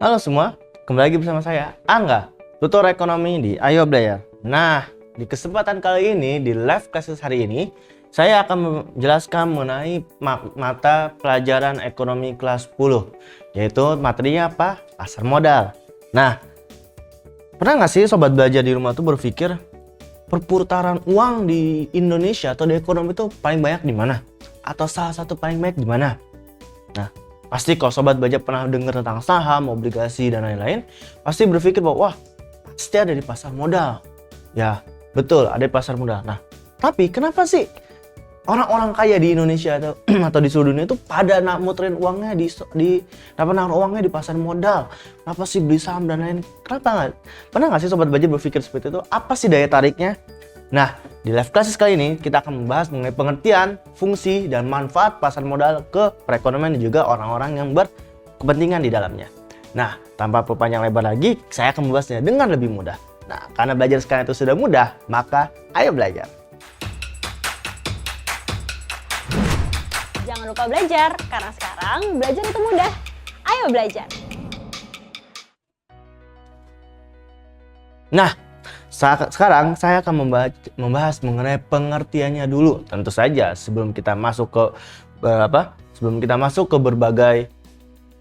Halo semua, kembali lagi bersama saya, Angga, tutor ekonomi di Ayo Belajar. Nah, di kesempatan kali ini, di live classes hari ini, saya akan menjelaskan mengenai mata pelajaran ekonomi kelas 10, yaitu materinya apa? Pasar modal. Nah, pernah nggak sih sobat belajar di rumah tuh berpikir, perputaran uang di Indonesia atau di ekonomi itu paling banyak di mana? Atau salah satu paling banyak di mana? Nah, pasti kalau sobat belajar pernah dengar tentang saham, obligasi, dan lain-lain, pasti berpikir bahwa wah, pasti ada di pasar modal. Ya, betul, ada di pasar modal. Nah, tapi kenapa sih orang-orang kaya di Indonesia atau di seluruh dunia itu pada muterin uangnya naruh uangnya di pasar modal? Kenapa sih beli saham dan lain? Kenapa nggak? Pernah nggak sih sobat belajar berpikir seperti itu? Apa sih daya tariknya? Nah, di live classes kali ini kita akan membahas mengenai pengertian, fungsi, dan manfaat pasar modal ke perekonomian dan juga orang-orang yang berkepentingan di dalamnya. Nah, tanpa perpanjang lebar lagi, saya akan membahasnya dengan lebih mudah. Nah, karena belajar sekarang itu sudah mudah, maka ayo belajar. Jangan lupa belajar, karena sekarang belajar itu mudah. Ayo belajar! Nah, sekarang saya akan membahas mengenai pengertiannya dulu. Tentu saja sebelum kita masuk ke berbagai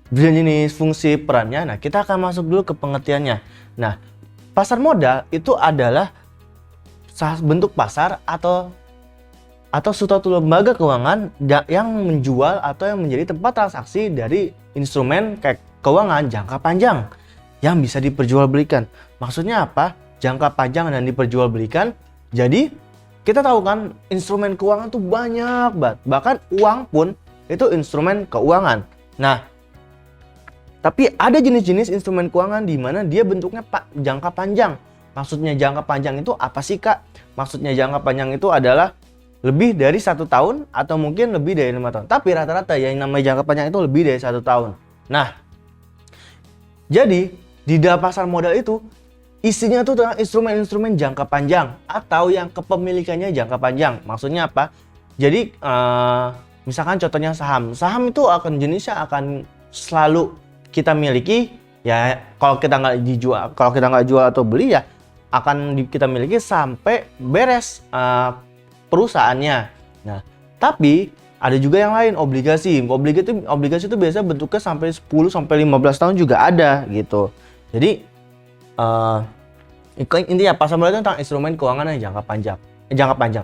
jenis fungsi perannya, nah kita akan masuk dulu ke pengertiannya. Nah, pasar modal itu adalah bentuk pasar atau suatu lembaga keuangan yang menjual atau yang menjadi tempat transaksi dari instrumen kayak keuangan jangka panjang yang bisa diperjualbelikan. Maksudnya apa? Jangka panjang dan diperjualbelikan. Jadi kita tahu kan instrumen keuangan tuh banyak banget. Bahkan uang pun itu instrumen keuangan. Nah, tapi ada jenis-jenis instrumen keuangan di mana dia bentuknya jangka panjang. Maksudnya jangka panjang itu apa sih, Kak? Maksudnya jangka panjang itu adalah lebih dari 1 tahun atau mungkin lebih dari 5 tahun. Tapi rata-rata yang namanya jangka panjang itu lebih dari 1 tahun. Nah, jadi di dalam pasar modal itu isinya tuh tentang instrumen-instrumen jangka panjang atau yang kepemilikannya jangka panjang. Maksudnya apa? Jadi misalkan contohnya saham. Saham itu jenisnya akan selalu kita miliki ya, kalau kita nggak jual atau beli ya akan kita miliki sampai beres perusahaannya. Nah, tapi ada juga yang lain, obligasi. Obligasi itu biasanya bentuknya sampai 10 sampai 15 tahun juga ada gitu. Jadi intinya pasar modal itu tentang instrumen keuangan yang jangka panjang.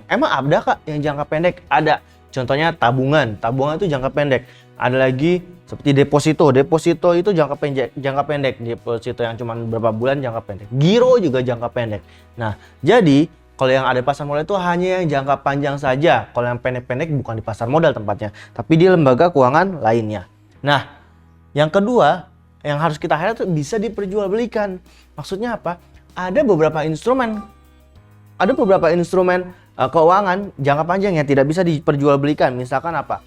Emang ada, Kak, yang jangka pendek? Ada. Contohnya tabungan. Tabungan itu jangka pendek. Ada lagi seperti deposito. Deposito itu jangka pendek. Deposito yang cuma beberapa bulan jangka pendek. Giro juga jangka pendek. Nah, jadi kalau yang ada di pasar modal itu hanya yang jangka panjang saja. Kalau yang pendek-pendek bukan di pasar modal tempatnya, tapi di lembaga keuangan lainnya. Nah, yang kedua yang harus kita highlight itu bisa diperjualbelikan. Maksudnya apa? Ada beberapa instrumen keuangan jangka panjang yang tidak bisa diperjualbelikan. Misalkan apa?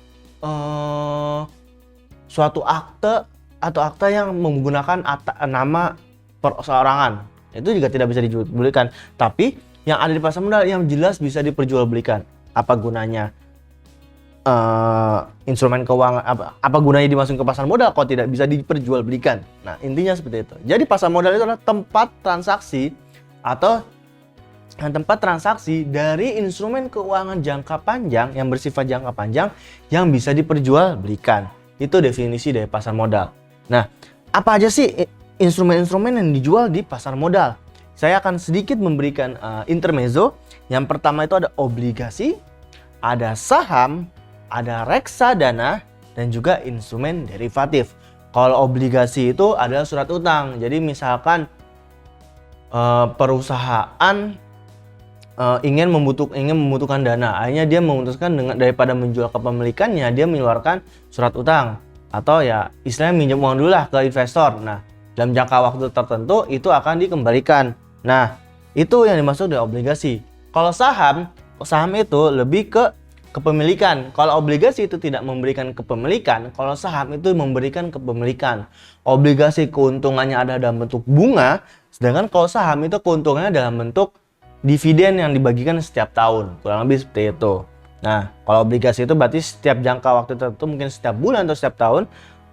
Suatu akte yang menggunakan nama perorangan. Itu juga tidak bisa dijualbelikan. Tapi yang ada di pasar modal yang jelas bisa diperjualbelikan. Apa gunanya instrumen keuangan, apa gunanya dimasukin ke pasar modal kalau tidak bisa diperjualbelikan? Nah, intinya seperti itu. Jadi pasar modal itu adalah tempat transaksi dari instrumen keuangan jangka panjang yang bersifat jangka panjang yang bisa diperjualbelikan. Itu definisi dari pasar modal. Nah, apa aja sih instrumen-instrumen yang dijual di pasar modal? Saya akan sedikit memberikan intermezzo. Yang pertama itu ada obligasi, ada saham, ada reksadana, dan juga instrumen derivatif. Kalau obligasi itu adalah surat utang. Jadi misalkan perusahaan ingin membutuhkan dana, akhirnya dia memutuskan daripada menjual kepemilikannya, dia mengeluarkan surat utang atau ya istilahnya minjem uang dulu lah ke investor. Nah, dalam jangka waktu tertentu itu akan dikembalikan. Nah, itu yang dimaksud dengan obligasi. Kalau saham itu lebih ke kepemilikan. Kalau obligasi itu tidak memberikan kepemilikan, kalau saham itu memberikan kepemilikan. Obligasi keuntungannya ada dalam bentuk bunga, sedangkan kalau saham itu keuntungannya dalam bentuk dividen yang dibagikan setiap tahun. Kurang lebih seperti itu. Nah, kalau obligasi itu berarti setiap jangka waktu tertentu, mungkin setiap bulan atau setiap tahun,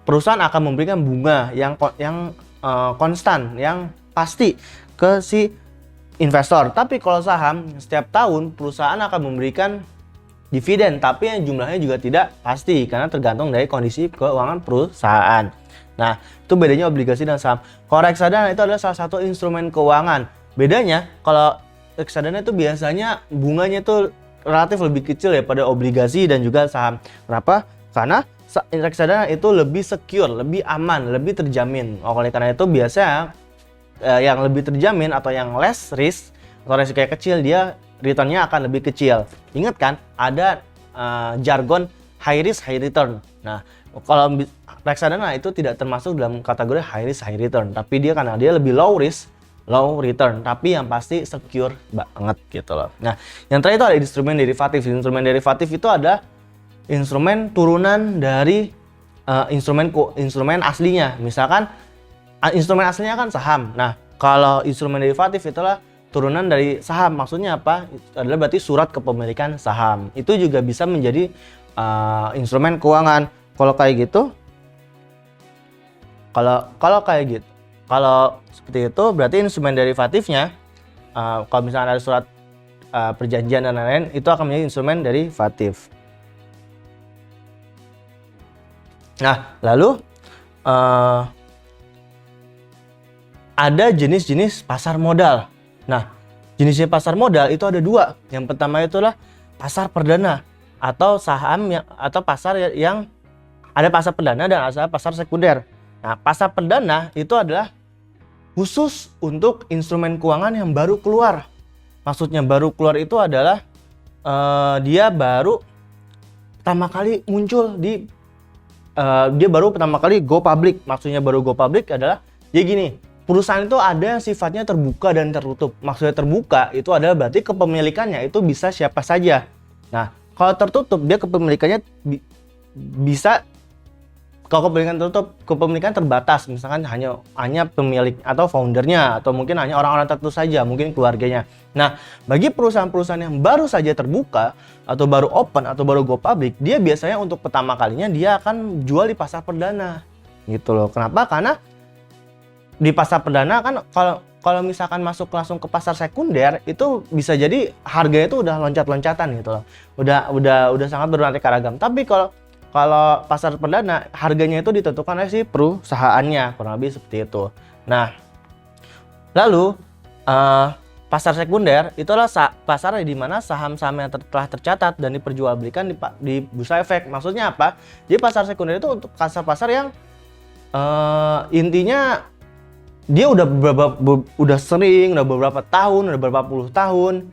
perusahaan akan memberikan bunga yang konstan, yang pasti ke si investor. Tapi kalau saham, setiap tahun perusahaan akan memberikan dividen, tapi yang jumlahnya juga tidak pasti karena tergantung dari kondisi keuangan perusahaan. Nah, itu bedanya obligasi dan saham. Kalau reksadana itu adalah salah satu instrumen keuangan. Bedanya, kalau reksadana itu biasanya bunganya itu relatif lebih kecil daripada obligasi dan juga saham. Kenapa? Karena reksadana itu lebih secure, lebih aman, lebih terjamin. Oleh karena itu biasanya yang lebih terjamin atau yang less risk atau resikonya kecil, dia returnnya akan lebih kecil. Ingat kan, ada jargon high risk high return. Nah, kalau reksadana itu tidak termasuk dalam kategori high risk high return, tapi dia karena dia lebih low risk low return, tapi yang pasti secure banget gitu loh. Nah, yang terakhir itu ada instrumen derivatif. Instrumen derivatif itu ada instrumen turunan dari instrumen aslinya. Misalkan instrumen aslinya kan saham. Nah, kalau instrumen derivatif itulah turunan dari saham. Maksudnya apa? Itu adalah berarti surat kepemilikan saham. Itu juga bisa menjadi instrumen keuangan. Kalau kayak gitu, kalau kayak gitu, kalau seperti itu berarti instrumen derivatifnya, kalau misalnya ada surat perjanjian dan lain-lain, itu akan menjadi instrumen derivatif. Nah, lalu ada jenis-jenis pasar modal. Nah, jenisnya pasar modal itu ada dua. Yang pertama itulah pasar perdana atau saham atau pasar yang ada pasar perdana dan ada pasar sekunder. Nah, pasar perdana itu adalah khusus untuk instrumen keuangan yang baru keluar. Maksudnya baru keluar itu adalah dia baru pertama kali muncul di dia baru pertama kali go public. Maksudnya baru go public adalah ya gini, perusahaan itu ada yang sifatnya terbuka dan tertutup. Maksudnya terbuka itu adalah berarti kepemilikannya itu bisa siapa saja. Nah, kalau tertutup dia kepemilikannya bisa, kalau kepemilikan tertutup, kepemilikan terbatas, misalkan hanya pemilik atau foundernya, atau mungkin hanya orang-orang tertentu saja, mungkin keluarganya. Nah, bagi perusahaan-perusahaan yang baru saja terbuka, atau baru open, atau baru go public, dia biasanya untuk pertama kalinya dia akan jual di pasar perdana, gitu loh. Kenapa? Karena di pasar perdana kan kalau misalkan masuk langsung ke pasar sekunder, itu bisa jadi harganya itu udah loncat-loncatan gitu loh. Udah sangat beraneka ragam. Tapi kalau pasar perdana, harganya itu ditentukan oleh si perusahaannya, kurang lebih seperti itu. Nah, lalu pasar sekunder itulah pasar di mana saham-saham yang telah tercatat dan diperjualbelikan di bursa efek. Maksudnya apa? Jadi pasar sekunder itu untuk pasar-pasar yang intinya dia udah beberapa tahun, udah beberapa puluh tahun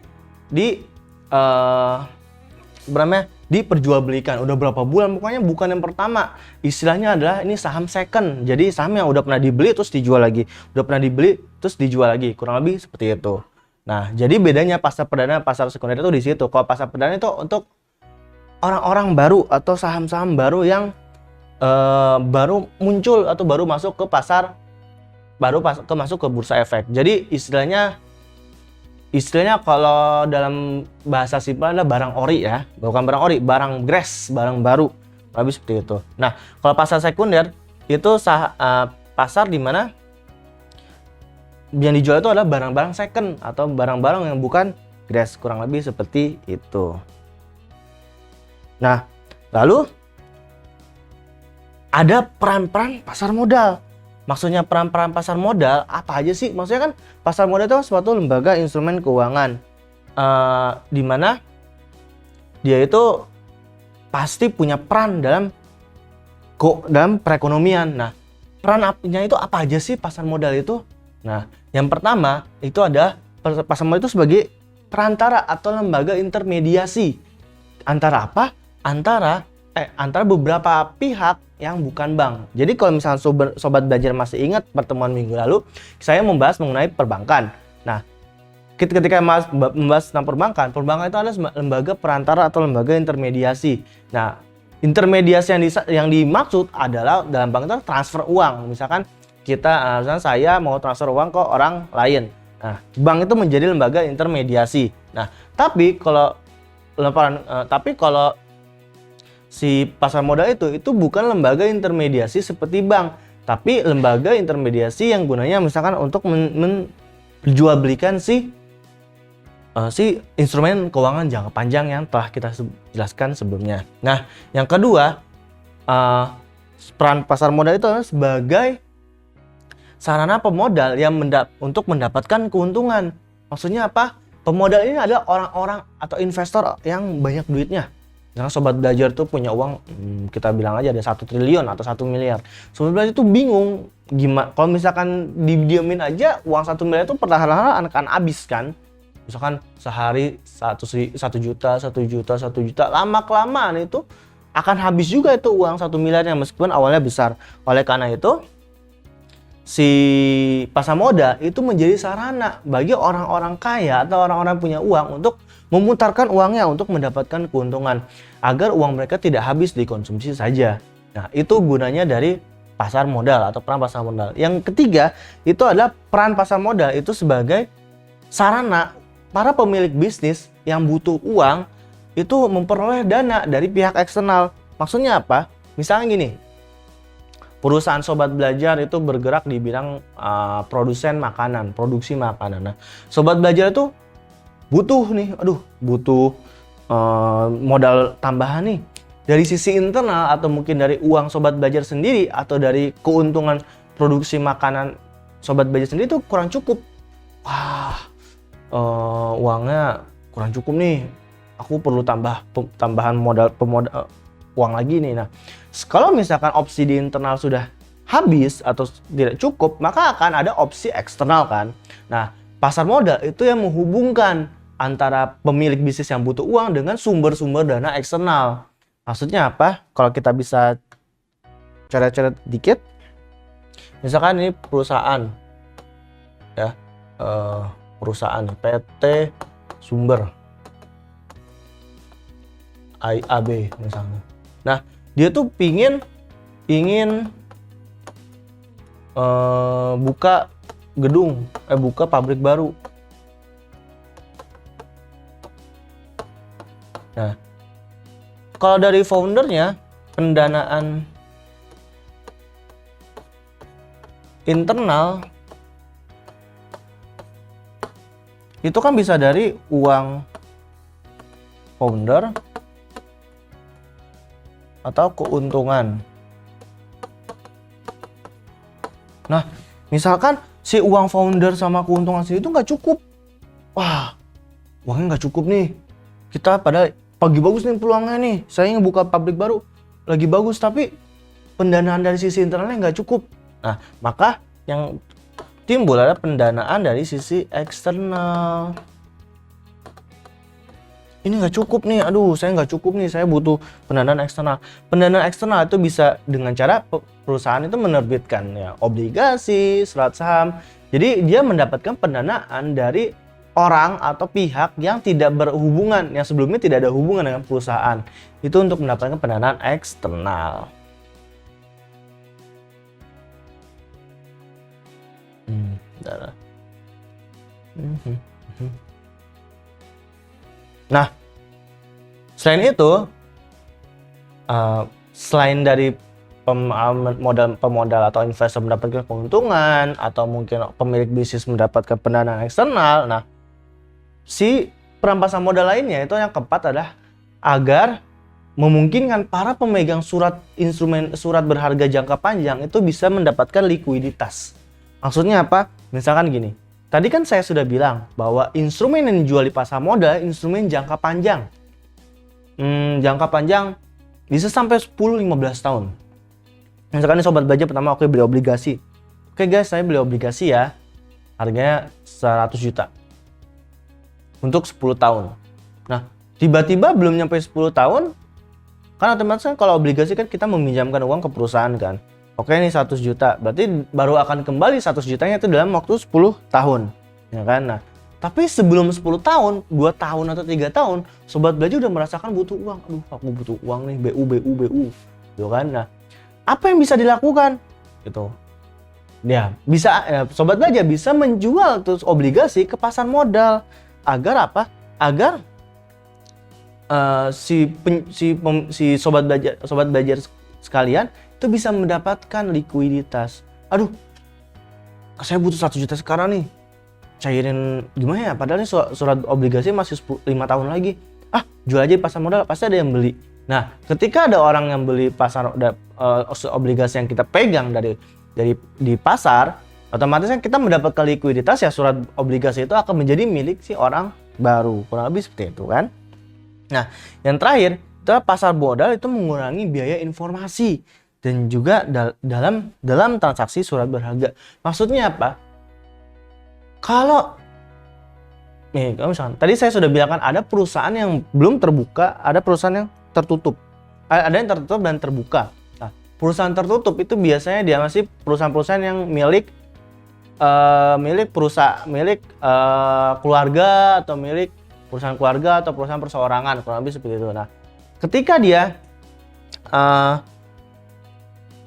diperjualbelikan, udah berapa bulan, pokoknya bukan yang pertama. Istilahnya adalah ini saham second. Jadi saham yang udah pernah dibeli terus dijual lagi, udah pernah dibeli terus dijual lagi, kurang lebih seperti itu. Nah, jadi bedanya pasar perdana pasar sekunder itu di situ. Kalau pasar perdana itu untuk orang-orang baru atau saham-saham baru yang baru muncul atau baru masuk ke pasar, masuk ke bursa efek. Jadi istilahnya kalau dalam bahasa simpel adalah barang ori ya, bukan barang ori, barang grass, barang baru, lebih seperti itu. Nah, kalau pasar sekunder itu pasar di mana yang dijual itu adalah barang-barang second atau barang-barang yang bukan grass, kurang lebih seperti itu. Nah, lalu ada peran-peran pasar modal. Maksudnya peran-peran pasar modal apa aja sih? Maksudnya kan pasar modal itu suatu lembaga instrumen keuangan di mana dia itu pasti punya peran dalam perekonomian. Nah, perannya itu apa aja sih pasar modal itu? Nah, yang pertama itu ada pasar modal itu sebagai perantara atau lembaga intermediasi. Antara apa? Antara beberapa pihak yang bukan bank. Jadi kalau misalnya sobat belajar masih ingat pertemuan minggu lalu, saya membahas mengenai perbankan. Nah, ketika membahas tentang perbankan itu adalah lembaga perantara atau lembaga intermediasi. Nah, intermediasi yang dimaksud adalah dalam bank itu transfer uang. Misalkan misalnya saya mau transfer uang ke orang lain. Nah, bank itu menjadi lembaga intermediasi. Nah, tapi kalau si pasar modal itu bukan lembaga intermediasi seperti bank. tapi lembaga intermediasi yang gunanya misalkan untuk menjualbelikan si instrumen keuangan jangka panjang yang telah kita jelaskan sebelumnya. Nah, yang kedua, peran pasar modal itu adalah sebagai sarana pemodal yang untuk mendapatkan keuntungan. Maksudnya apa? Pemodal ini adalah orang-orang atau investor yang banyak duitnya. Misalnya Sobat Belajar tuh punya uang, kita bilang aja ada 1 triliun atau 1 miliar. Sobat Belajar tuh bingung gimana kalau misalkan didiamin aja uang 1 miliar itu perlahan-lahan akan habis kan. Misalkan sehari 1 juta, 1 juta, 1 juta, lama-kelamaan itu akan habis juga itu uang 1 miliar yang meskipun awalnya besar. Oleh karena itu, si pasar modal itu menjadi sarana bagi orang-orang kaya atau orang-orang punya uang untuk memutarkan uangnya untuk mendapatkan keuntungan agar uang mereka tidak habis dikonsumsi saja. Nah, itu gunanya dari pasar modal atau peran pasar modal. Yang ketiga, itu adalah peran pasar modal itu sebagai sarana para pemilik bisnis yang butuh uang itu memperoleh dana dari pihak eksternal. Maksudnya apa? Misalnya gini, perusahaan Sobat Belajar itu bergerak di bidang produksi makanan. Nah, Sobat Belajar itu butuh modal tambahan nih. Dari sisi internal atau mungkin dari uang Sobat Belajar sendiri atau dari keuntungan produksi makanan Sobat Belajar sendiri itu kurang cukup. Uangnya kurang cukup nih. Aku perlu tambahan modal uang lagi nih. Nah, kalau misalkan opsi di internal sudah habis atau tidak cukup, maka akan ada opsi eksternal kan. Nah, pasar modal itu yang menghubungkan antara pemilik bisnis yang butuh uang dengan sumber-sumber dana eksternal. Maksudnya apa? Kalau kita bisa coret-coret dikit, misalkan ini perusahaan, ya, perusahaan PT Sumber IAB misalnya. Nah, dia tuh ingin buka buka pabrik baru. Nah, kalau dari foundernya, pendanaan internal itu kan bisa dari uang founder atau keuntungan. Nah, misalkan si uang founder sama keuntungan itu nggak cukup. Wah, uangnya nggak cukup nih. Kita pada pagi bagus nih peluangnya nih. Saya ngebuka pabrik baru, lagi bagus, tapi pendanaan dari sisi internalnya nggak cukup. Nah, maka yang timbul adalah pendanaan dari sisi eksternal. Ini nggak cukup nih, saya nggak cukup nih, saya butuh pendanaan eksternal. Pendanaan eksternal itu bisa dengan cara perusahaan itu menerbitkan ya obligasi, surat saham. Jadi dia mendapatkan pendanaan dari orang atau pihak yang tidak berhubungan, yang sebelumnya tidak ada hubungan dengan perusahaan. Itu untuk mendapatkan pendanaan eksternal. Nah, selain itu, selain dari pemodal atau investor mendapatkan keuntungan atau mungkin pemilik bisnis mendapatkan pendanaan eksternal, nah si peran pasar modal lainnya itu yang keempat adalah agar memungkinkan para pemegang surat berharga jangka panjang itu bisa mendapatkan likuiditas. Maksudnya apa? Misalkan gini, tadi kan saya sudah bilang bahwa instrumen yang dijual di pasar modal instrumen jangka panjang. Jangka panjang bisa sampai 10-15 tahun. Misalkan ini Sobat Belajar pertama beli obligasi. Oke guys, saya beli obligasi ya. Harganya 100 juta. Untuk 10 tahun. Nah, tiba-tiba belum nyampe 10 tahun, kan otomatis kan kalau obligasi kan kita meminjamkan uang ke perusahaan kan. Oke ini 100 juta, berarti baru akan kembali 100 jutanya itu dalam waktu 10 tahun. Ya kan? Nah, tapi sebelum 10 tahun, 2 tahun atau 3 tahun, Sobat Belajar udah merasakan butuh uang. Aku butuh uang nih, BU. Gitu kan? Nah, apa yang bisa dilakukan? Gitu. Ya, bisa Sobat Belajar bisa menjual terus obligasi ke pasar modal. Agar apa? Agar si Sobat Belajar sekalian itu bisa mendapatkan likuiditas. Aduh, saya butuh 1 juta sekarang nih, cairin gimana ya? Padahal ini surat obligasi masih 5 tahun lagi. Jual aja di pasar modal, pasti ada yang beli. Nah, ketika ada orang yang beli obligasi yang kita pegang dari di pasar, otomatis kan kita mendapatkan likuiditas, ya surat obligasi itu akan menjadi milik si orang baru. Kurang lebih seperti itu kan. Nah, yang terakhir adalah pasar modal itu mengurangi biaya informasi dan juga dalam transaksi surat berharga. Maksudnya apa? Kalau misalkan tadi saya sudah bilang kan ada perusahaan yang belum terbuka, ada perusahaan yang tertutup. Ada yang tertutup dan terbuka. Nah, perusahaan tertutup itu biasanya dia masih perusahaan-perusahaan yang milik keluarga atau milik perusahaan keluarga atau perusahaan perseorangan, kurang lebih seperti itu. Nah, ketika dia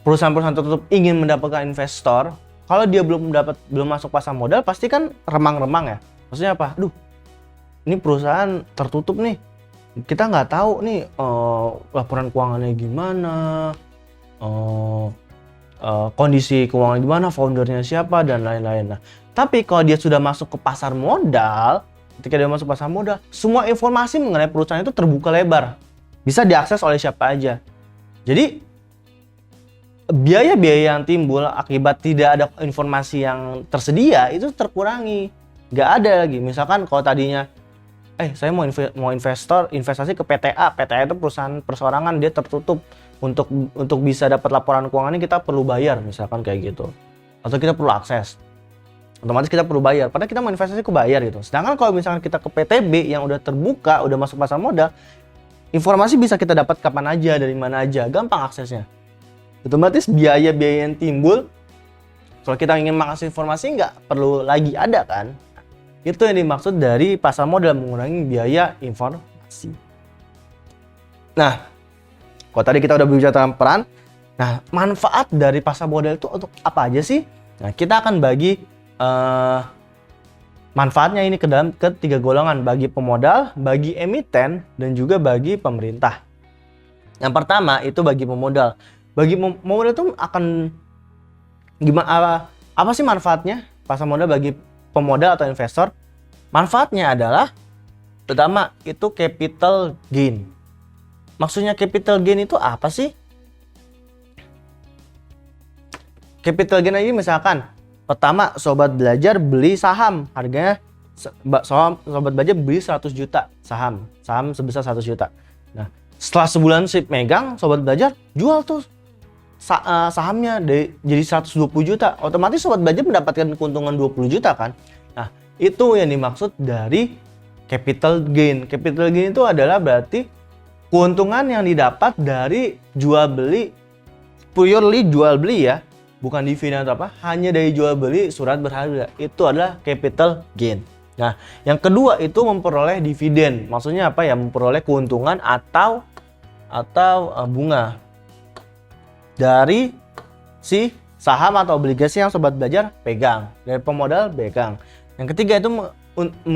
perusahaan-perusahaan tertutup ingin mendapatkan investor, kalau dia belum masuk pasar modal, pasti kan remang-remang ya. Maksudnya apa? Aduh, ini perusahaan tertutup nih, kita nggak tahu nih laporan keuangannya gimana, kondisi keuangan gimana, foundernya siapa dan lain-lain. Nah, tapi kalau dia sudah masuk ke pasar modal, ketika dia masuk pasar modal, semua informasi mengenai perusahaan itu terbuka lebar, bisa diakses oleh siapa aja. Jadi biaya-biaya yang timbul akibat tidak ada informasi yang tersedia itu terkurangi, nggak ada lagi. Misalkan kalau tadinya saya mau investasi ke PTA itu perusahaan perseorangan, dia tertutup, untuk bisa dapat laporan keuangannya kita perlu bayar, misalkan kayak gitu, atau kita perlu akses, otomatis kita perlu bayar, padahal kita mau investasi ke bayar gitu. Sedangkan kalau misalkan kita ke PTB yang udah terbuka, udah masuk pasar modal, informasi bisa kita dapat kapan aja, dari mana aja, gampang aksesnya. Otomatis biaya-biaya yang timbul kalau kita ingin mengakses informasi nggak perlu lagi ada kan. Itu yang dimaksud dari pasar modal, mengurangi biaya informasi. Nah, kalau tadi kita udah berbicara tentang peran, nah manfaat dari pasar modal itu untuk apa aja sih? Nah, kita akan bagi manfaatnya ini ke 3 golongan, bagi pemodal, bagi emiten, dan juga bagi pemerintah. Yang pertama itu bagi pemodal. Bagi pemodal itu akan gimana? Apa sih manfaatnya pasar modal bagi pemodal atau investor? Manfaatnya adalah pertama itu capital gain. Maksudnya capital gain itu apa sih? Capital gain ini misalkan pertama sobat belajar beli saham, harganya sobat belajar beli 100 juta saham sebesar 100 juta. Nah, setelah sebulan megang, sobat belajar jual tuh sahamnya jadi 120 juta. Otomatis sobat belajar mendapatkan keuntungan 20 juta kan. Nah, itu yang dimaksud dari capital gain. Capital gain itu adalah berarti keuntungan yang didapat dari jual beli, purely jual beli ya, bukan dividen atau apa, hanya dari jual beli surat berharga. Itu adalah capital gain. Nah, yang kedua itu memperoleh dividen. Maksudnya apa ya? Memperoleh keuntungan atau bunga dari si saham atau obligasi yang sobat belajar pegang, dari pemodal pegang. Yang ketiga itu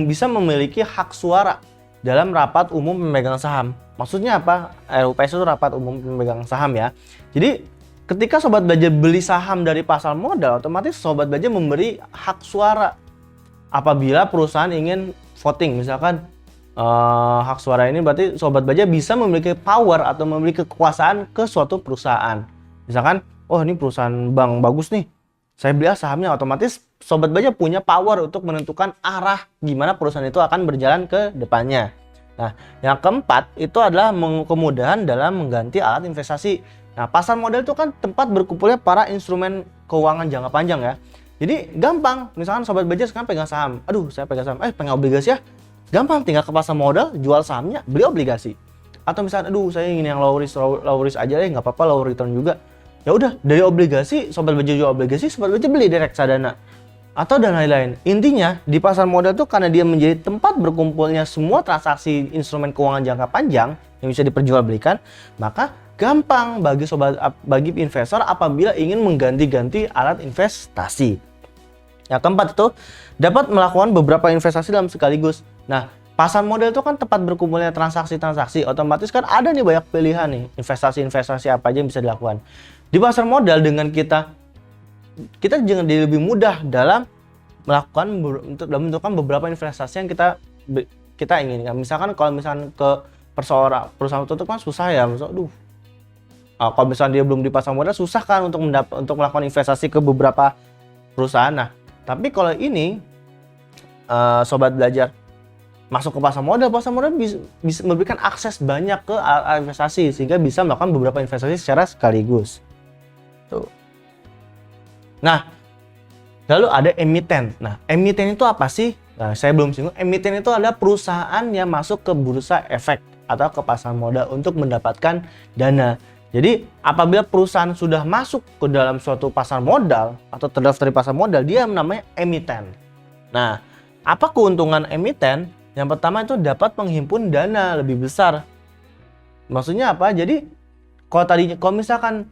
bisa memiliki hak suara dalam rapat umum pemegang saham. Maksudnya apa? RUPS itu rapat umum pemegang saham ya. Jadi ketika sobat belajar beli saham dari pasar modal, otomatis sobat belajar memberi hak suara apabila perusahaan ingin voting. Misalkan hak suara ini berarti sobat belajar bisa memiliki power atau memiliki kekuasaan ke suatu perusahaan. Misalkan, oh ini perusahaan bank bagus nih, saya beli sahamnya, otomatis sobat belajar punya power untuk menentukan arah gimana perusahaan itu akan berjalan ke depannya. Nah, yang keempat itu adalah kemudahan dalam mengganti alat investasi. Nah, pasar modal itu kan tempat berkumpulnya para instrumen keuangan jangka panjang ya. Jadi gampang, misalkan sobat belajar sekarang pegang saham, aduh saya pegang saham, pengen obligasi ya, gampang, tinggal ke pasar modal, jual sahamnya, beli obligasi. Atau misalkan, aduh saya ingin yang low risk aja deh, nggak apa-apa low return juga. Ya udah, dari obligasi, sobat belajar jual obligasi, sobat belajar beli dari reksadana atau dan lain-lain. Intinya di pasar modal itu karena dia menjadi tempat berkumpulnya semua transaksi instrumen keuangan jangka panjang yang bisa diperjualbelikan, maka gampang bagi investor apabila ingin mengganti-ganti alat investasi. Yang keempat itu dapat melakukan beberapa investasi dalam sekaligus. Nah, pasar modal itu kan tempat berkumpulnya transaksi-transaksi, otomatis kan ada nih banyak pilihan nih, investasi-investasi apa aja yang bisa dilakukan. Di pasar modal dengan kita jangan lebih mudah dalam menentukan beberapa investasi yang kita inginkan. Misalkan kalau misalkan ke perusahaan itu kan susah ya, kalau misalnya dia belum di pasar modal susah kan untuk melakukan investasi ke beberapa perusahaan. Nah, tapi kalau ini sobat belajar masuk ke pasar modal bisa memberikan akses banyak ke investasi sehingga bisa melakukan beberapa investasi secara sekaligus. Tuh. Nah, lalu ada emiten. Nah, emiten itu apa sih? Nah, saya belum singgung. Emiten itu adalah perusahaan yang masuk ke bursa efek atau ke pasar modal untuk mendapatkan dana. Jadi, apabila perusahaan sudah masuk ke dalam suatu pasar modal atau terdaftar di pasar modal, dia namanya emiten. Nah, apa keuntungan emiten? Yang pertama itu dapat menghimpun dana lebih besar. Maksudnya apa? Jadi, kalau misalkan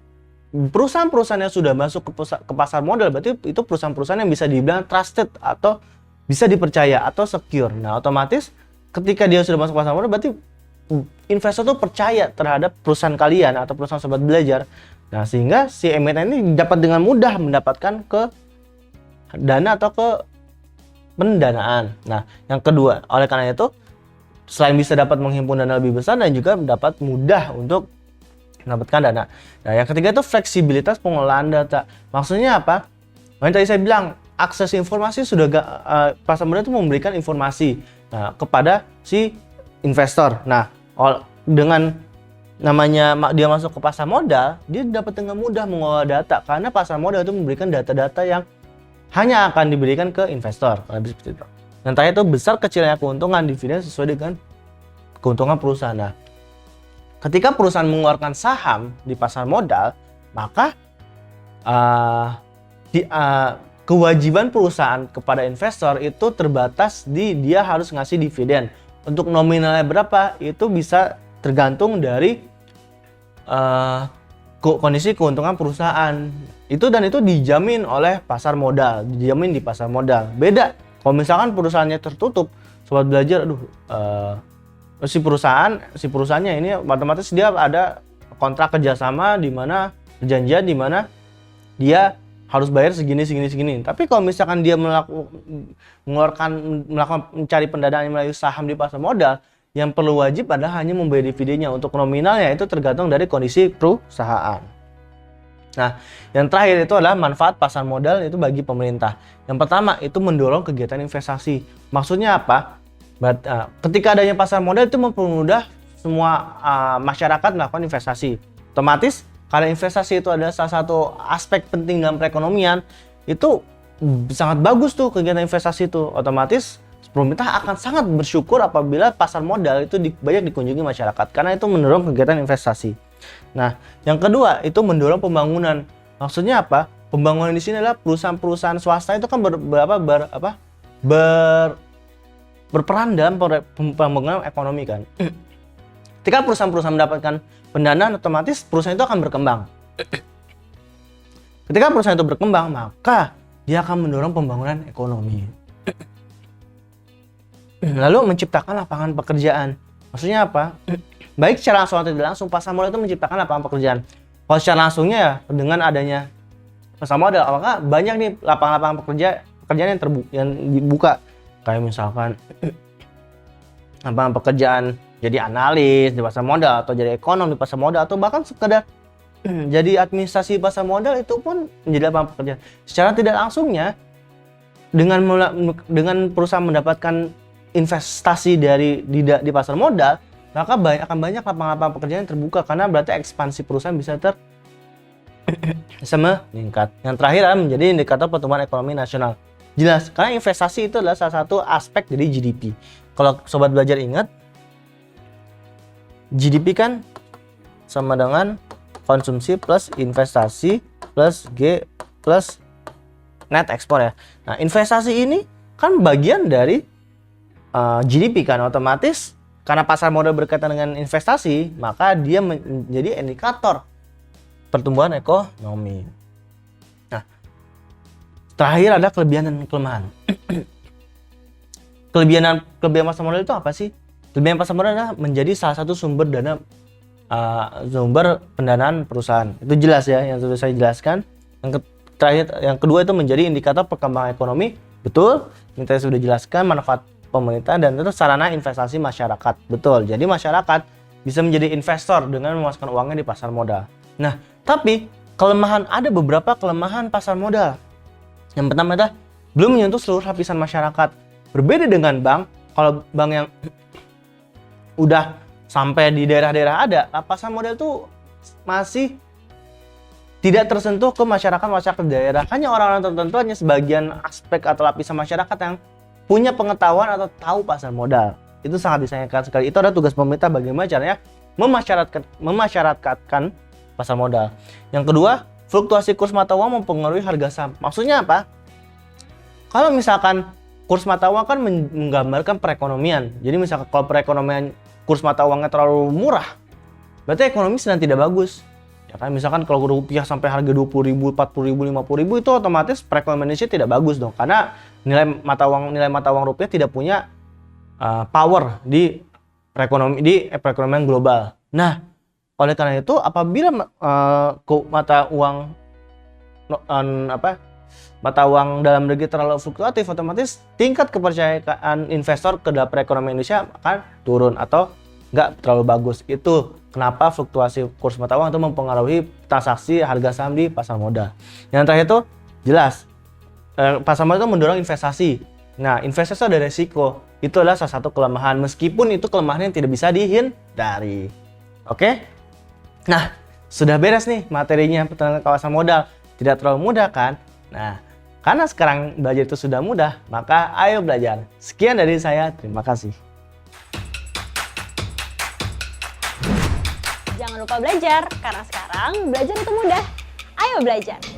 perusahaan-perusahaan yang sudah masuk ke pasar modal, berarti itu perusahaan-perusahaan yang bisa dibilang trusted atau bisa dipercaya atau secure. Nah, otomatis ketika dia sudah masuk ke pasar modal, berarti investor tuh percaya terhadap perusahaan kalian atau perusahaan sobat belajar. Nah, sehingga si emiten ini dapat dengan mudah mendapatkan ke dana atau ke pendanaan. Nah, yang kedua, oleh karena itu selain bisa dapat menghimpun dana lebih besar dan juga dapat mudah untuk mendapatkan dana. Nah, yang ketiga itu fleksibilitas pengelolaan data. Maksudnya apa? Yang tadi saya bilang, akses informasi sudah pasar modal itu memberikan informasi kepada si investor. Nah, dengan namanya dia masuk ke pasar modal, dia dapat dengan mudah mengelola data karena pasar modal itu memberikan data-data yang hanya akan diberikan ke investor. Yang terakhir itu besar kecilnya keuntungan dividen sesuai dengan keuntungan perusahaan. Nah, ketika perusahaan mengeluarkan saham di pasar modal, maka kewajiban perusahaan kepada investor itu terbatas dia harus ngasih dividen. Untuk nominalnya berapa itu bisa tergantung dari kondisi keuntungan perusahaan. Itu dijamin oleh pasar modal, dijamin di pasar modal. Beda kalau misalkan perusahaannya tertutup, sobat belajar, si perusahaannya ini otomatis dia ada kontrak kerjasama di mana perjanjian di mana dia harus bayar segini. Tapi kalau misalkan dia mencari pendanaan melalui saham di pasar modal, yang perlu wajib adalah hanya membayar dividennya. Untuk nominalnya itu tergantung dari kondisi perusahaan. Nah, yang terakhir itu adalah manfaat pasar modal itu bagi pemerintah. Yang pertama itu mendorong kegiatan investasi. Maksudnya apa? Ketika adanya pasar modal itu mempermudah semua masyarakat melakukan investasi. Otomatis karena investasi itu adalah salah satu aspek penting dalam perekonomian, itu sangat bagus tuh kegiatan investasi itu. Otomatis pemerintah akan sangat bersyukur apabila pasar modal itu banyak dikunjungi masyarakat karena itu mendorong kegiatan investasi. Nah, yang kedua itu mendorong pembangunan. Maksudnya apa? Pembangunan di sini adalah perusahaan-perusahaan swasta itu kan berperan dalam pembangunan ekonomi kan. Ketika perusahaan-perusahaan mendapatkan pendanaan, otomatis perusahaan itu akan berkembang. Ketika perusahaan itu berkembang, maka dia akan mendorong pembangunan ekonomi. Lalu menciptakan lapangan pekerjaan. Maksudnya apa? Baik secara langsung atau tidak langsung, pasar modal itu menciptakan lapangan pekerjaan. Kalau secara langsungnya ya, dengan adanya pasar modal, maka banyak nih lapangan-lapangan pekerjaan yang dibuka. Kayak misalkan lapangan pekerjaan jadi analis di pasar modal, atau jadi ekonom di pasar modal, atau bahkan sekedar jadi administrasi pasar modal, itu pun menjadi lapangan pekerjaan. Secara tidak langsungnya, dengan perusahaan mendapatkan investasi di pasar modal, maka akan banyak lapangan pekerjaan yang terbuka karena berarti ekspansi perusahaan bisa meningkat. Yang terakhir adalah menjadi indikator pertumbuhan ekonomi nasional. Jelas, karena investasi itu adalah salah satu aspek dari GDP. Kalau sobat belajar ingat, GDP kan sama dengan konsumsi plus investasi plus G plus net ekspor ya. Nah, investasi ini kan bagian dari GDP kan, otomatis karena pasar modal berkaitan dengan investasi, maka dia menjadi indikator pertumbuhan ekonomi. Nah, terakhir ada kelebihan dan kelemahan. kelebihan pasar modal itu apa sih? Kelebihan pasar modal adalah menjadi salah satu sumber dana, sumber pendanaan perusahaan. Itu jelas ya, yang sudah saya jelaskan. Yang kedua itu menjadi indikator perkembangan ekonomi. Betul, ini tadi sudah jelaskan manfaat pemerintah dan itu sarana investasi masyarakat. Betul, jadi masyarakat bisa menjadi investor dengan memasukkan uangnya di pasar modal. Nah, tapi ada beberapa kelemahan pasar modal. Yang pertama adalah belum menyentuh seluruh lapisan masyarakat. Berbeda dengan bank, kalau bank yang udah sampai di daerah-daerah ada, pasar modal itu masih tidak tersentuh ke masyarakat daerah. Hanya orang-orang tertentu, hanya sebagian aspek atau lapisan masyarakat yang punya pengetahuan atau tahu pasar modal. Itu sangat disayangkan sekali. Itu adalah tugas pemerintah bagaimana caranya memasyarakatkan pasar modal. Yang kedua, fluktuasi kurs mata uang mempengaruhi harga saham. Maksudnya apa? Kalau misalkan kurs mata uang kan menggambarkan perekonomian. Jadi misalkan kalau perekonomian kurs mata uangnya terlalu murah, berarti ekonomi sedang tidak bagus. Ya kan, misalkan kalau rupiah sampai harga 20.000, 40.000, 50.000 itu otomatis perekonomian Indonesia tidak bagus dong. Karena nilai mata uang rupiah tidak punya power di perekonomian global. Nah, oleh karena itu apabila mata uang dalam negeri terlalu fluktuatif, otomatis tingkat kepercayaan investor ke dalam perekonomian Indonesia akan turun atau nggak terlalu bagus. Itu kenapa fluktuasi kurs mata uang itu mempengaruhi transaksi harga saham di pasar modal. Yang terakhir itu jelas, pasar modal itu mendorong investasi. Nah, investasi ada resiko. Itu adalah salah satu kelemahan, meskipun itu kelemahan yang tidak bisa dihindari. Oke? Nah, sudah beres nih materinya tentang kawasan modal. Tidak terlalu mudah kan? Nah, karena sekarang belajar itu sudah mudah, maka ayo belajar. Sekian dari saya, terima kasih. Jangan lupa belajar, karena sekarang belajar itu mudah. Ayo belajar!